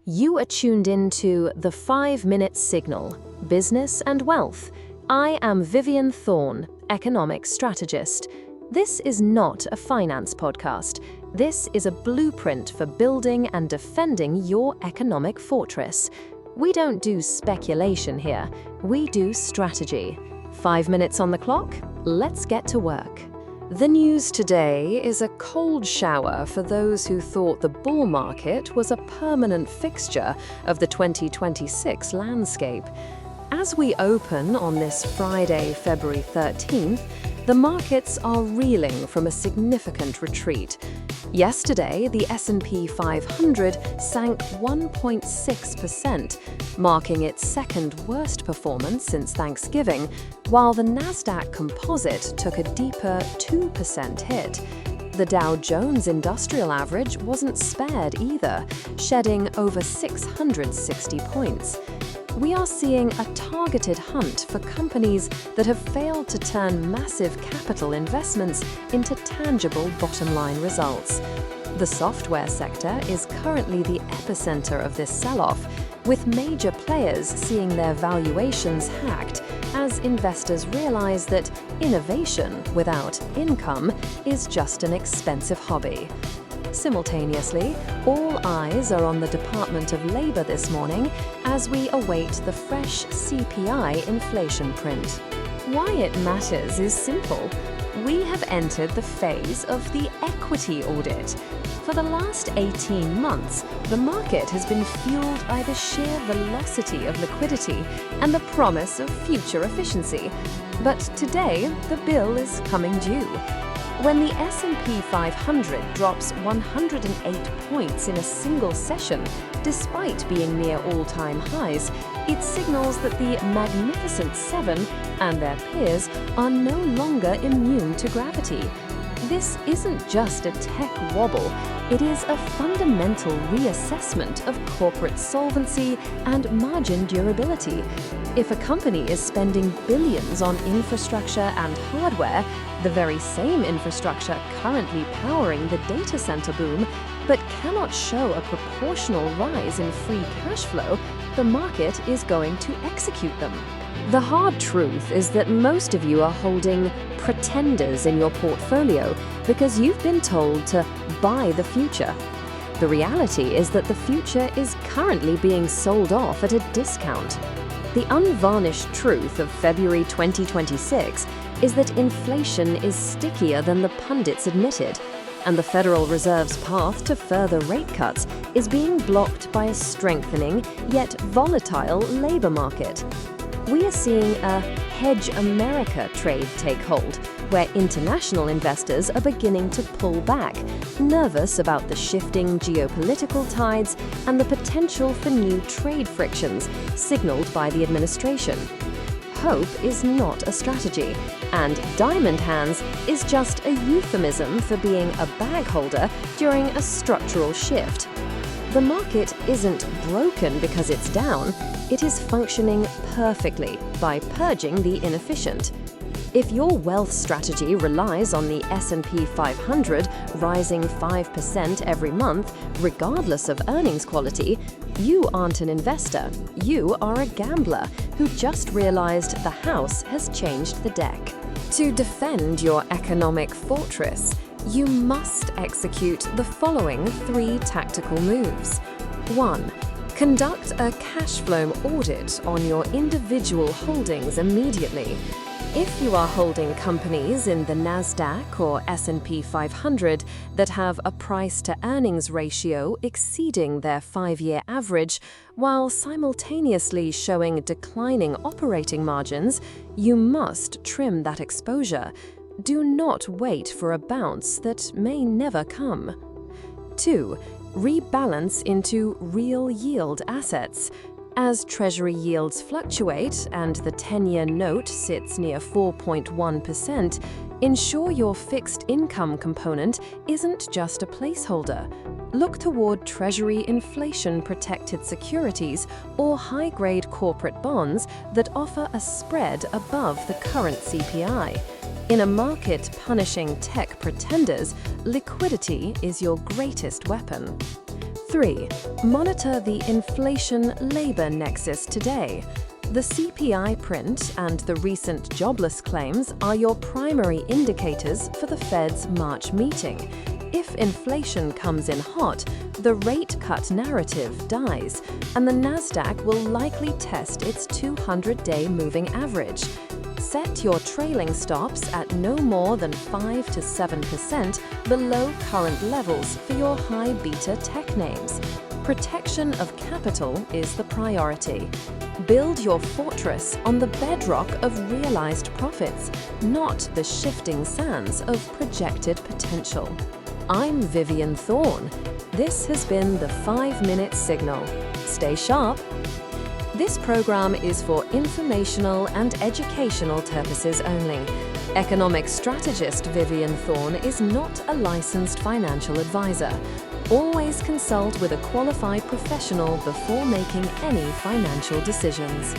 You are tuned into the 5-Minute Signal, Business and Wealth. I am Vivian Thorne, economic strategist. This is not a finance podcast. This is a blueprint for building and defending your economic fortress. We don't do speculation here. We do strategy. 5 minutes on the clock. Let's get to work. The news today is a cold shower for those who thought the bull market was a permanent fixture of the 2026 landscape. As we open on this Friday, February 13th, the markets are reeling from a significant retreat. Yesterday, the S&P 500 sank 1.6%, marking its second worst performance since Thanksgiving, while the Nasdaq Composite took a deeper 2% hit. The Dow Jones Industrial Average wasn't spared either, shedding over 660 points. We are seeing a targeted hunt for companies that have failed to turn massive capital investments into tangible bottom-line results. The software sector is currently the epicenter of this sell-off, with major players seeing their valuations hacked as investors realize that innovation without income is just an expensive hobby. Simultaneously, all eyes are on the Department of Labor this morning as we await the fresh CPI inflation print. Why it matters is simple. We have entered the phase of the equity audit. For the last 18 months, the market has been fueled by the sheer velocity of liquidity and the promise of future efficiency. But today, the bill is coming due. When the S&P 500 drops 108 points in a single session, despite being near all-time highs, it signals that the Magnificent Seven and their peers are no longer immune to gravity. This isn't just a tech wobble, it is a fundamental reassessment of corporate solvency and margin durability. If a company is spending billions on infrastructure and hardware, the very same infrastructure currently powering the data center boom, but cannot show a proportional rise in free cash flow, the market is going to execute them. The hard truth is that most of you are holding pretenders in your portfolio because you've been told to buy the future. The reality is that the future is currently being sold off at a discount. The unvarnished truth of February 2026 is that inflation is stickier than the pundits admitted, and the Federal Reserve's path to further rate cuts is being blocked by a strengthening yet volatile labor market. We are seeing a Hedge America trade take hold, where international investors are beginning to pull back, nervous about the shifting geopolitical tides and the potential for new trade frictions signaled by the administration. Hope is not a strategy, and diamond hands is just a euphemism for being a bag holder during a structural shift. The market isn't broken because it's down, it is functioning perfectly by purging the inefficient. If your wealth strategy relies on the S&P 500 rising 5% every month, regardless of earnings quality, you aren't an investor, you are a gambler who just realized the house has changed the deck. To defend your economic fortress, you must execute the following 3 tactical moves. 1. Conduct a cash flow audit on your individual holdings immediately. If you are holding companies in the Nasdaq or S&P 500 that have a price-to-earnings ratio exceeding their 5-year average, while simultaneously showing declining operating margins, you must trim that exposure. Do not wait for a bounce that may never come. 2. Rebalance into real yield assets. As Treasury yields fluctuate and the 10-year note sits near 4.1%, ensure your fixed income component isn't just a placeholder. Look toward Treasury inflation-protected securities or high-grade corporate bonds that offer a spread above the current CPI. In a market punishing tech pretenders, liquidity is your greatest weapon. 3. Monitor the inflation-labor nexus today. The CPI print and the recent jobless claims are your primary indicators for the Fed's March meeting. If inflation comes in hot, the rate cut narrative dies, and the Nasdaq will likely test its 200-day moving average. Set your trailing stops at no more than 5 to 7% below current levels for your high beta tech names. Protection of capital is the priority. Build your fortress on the bedrock of realized profits, not the shifting sands of projected potential. I'm Vivian Thorne. This has been the 5-Minute Signal. Stay sharp. This program is for informational and educational purposes only. Economic strategist Vivian Thorne is not a licensed financial advisor. Always consult with a qualified professional before making any financial decisions.